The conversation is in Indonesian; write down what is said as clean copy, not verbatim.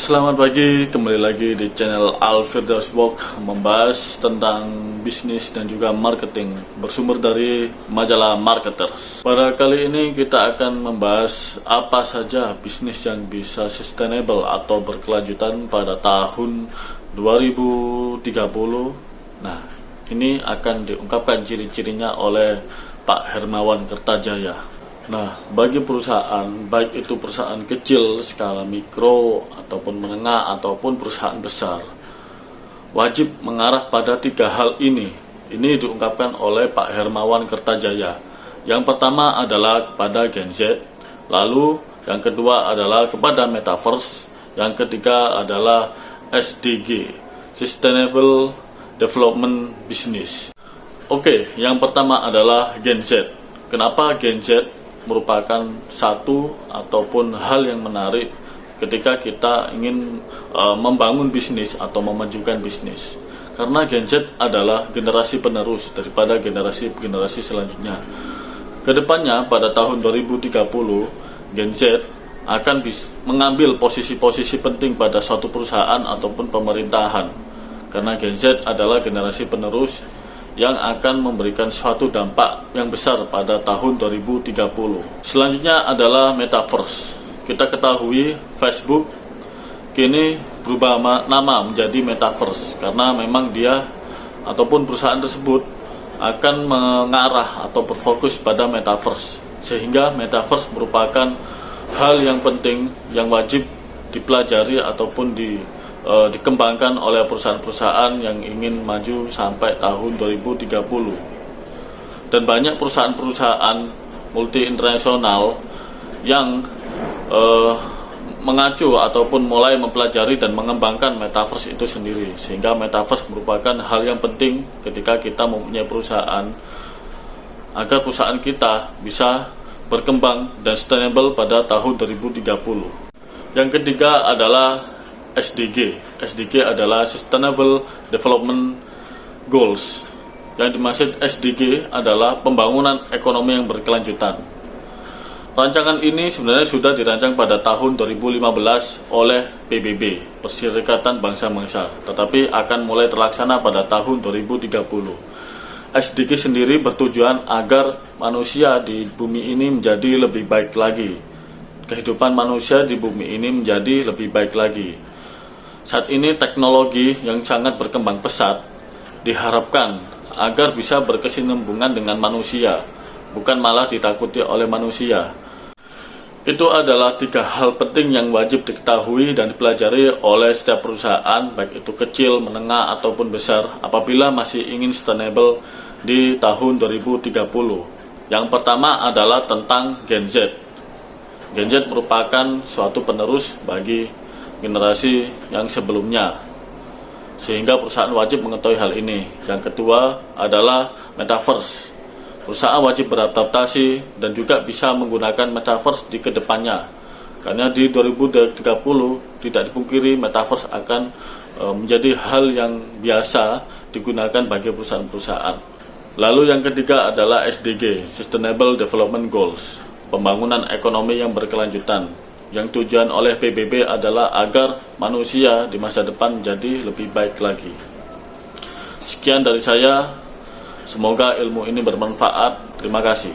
Selamat pagi, kembali lagi di channel Al-Firdaus Blog, membahas tentang bisnis dan juga marketing bersumber dari majalah Marketers. Pada kali ini kita akan membahas apa saja bisnis yang bisa sustainable atau berkelanjutan pada tahun 2030. Nah, ini akan diungkapkan ciri-cirinya oleh Pak Hermawan Kertajaya. Nah, bagi perusahaan, baik itu perusahaan kecil, skala mikro, ataupun menengah, ataupun perusahaan besar, wajib mengarah pada 3 hal ini. Ini diungkapkan oleh Pak Hermawan Kertajaya. Yang pertama adalah kepada Gen Z, lalu yang kedua adalah kepada Metaverse, yang ketiga adalah SDG, Sustainable Development Business. Oke, yang pertama adalah Gen Z. Kenapa Gen Z merupakan satu ataupun hal yang menarik ketika kita ingin membangun bisnis atau memajukan bisnis, karena Gen Z adalah generasi penerus daripada generasi selanjutnya. Kedepannya pada tahun 2030 Gen Z akan mengambil posisi-posisi penting pada suatu perusahaan ataupun pemerintahan, karena Gen Z adalah generasi penerus yang akan memberikan suatu dampak yang besar pada tahun 2030. Selanjutnya adalah Metaverse. Kita ketahui Facebook kini berubah nama menjadi Metaverse, karena memang dia ataupun perusahaan tersebut akan mengarah atau berfokus pada Metaverse, sehingga Metaverse merupakan hal yang penting yang wajib dipelajari ataupun dikembangkan oleh perusahaan-perusahaan yang ingin maju sampai tahun 2030. Dan banyak perusahaan-perusahaan multi internasional yang mengacu ataupun mulai mempelajari dan mengembangkan Metaverse itu sendiri, sehingga Metaverse merupakan hal yang penting ketika kita mempunyai perusahaan, agar perusahaan kita bisa berkembang dan sustainable pada tahun 2030. Yang ketiga adalah SDG. SDG adalah Sustainable Development Goals. Yang dimaksud SDG adalah pembangunan ekonomi yang berkelanjutan. Rancangan ini sebenarnya sudah dirancang pada tahun 2015 oleh PBB, Perserikatan Bangsa-Bangsa, tetapi akan mulai terlaksana pada tahun 2030. SDG sendiri bertujuan agar manusia di bumi ini menjadi lebih baik lagi. Kehidupan manusia di bumi ini menjadi lebih baik lagi. Saat ini teknologi yang sangat berkembang pesat diharapkan agar bisa berkesinambungan dengan manusia, bukan malah ditakuti oleh manusia. Itu adalah 3 hal penting yang wajib diketahui dan dipelajari oleh setiap perusahaan, baik itu kecil, menengah, ataupun besar, apabila masih ingin sustainable di tahun 2030. Yang pertama adalah tentang Gen Z. Gen Z merupakan suatu penerus bagi generasi yang sebelumnya, sehingga perusahaan wajib mengetahui hal ini. Yang kedua adalah Metaverse. Perusahaan wajib beradaptasi dan juga bisa menggunakan Metaverse di kedepannya, karena di 2030 tidak dipungkiri Metaverse akan menjadi hal yang biasa digunakan bagi perusahaan-perusahaan. Lalu yang ketiga adalah SDG, Sustainable Development Goals, pembangunan ekonomi yang berkelanjutan, yang tujuan oleh PBB adalah agar manusia di masa depan menjadi lebih baik lagi. Sekian dari saya, semoga ilmu ini bermanfaat. Terima kasih.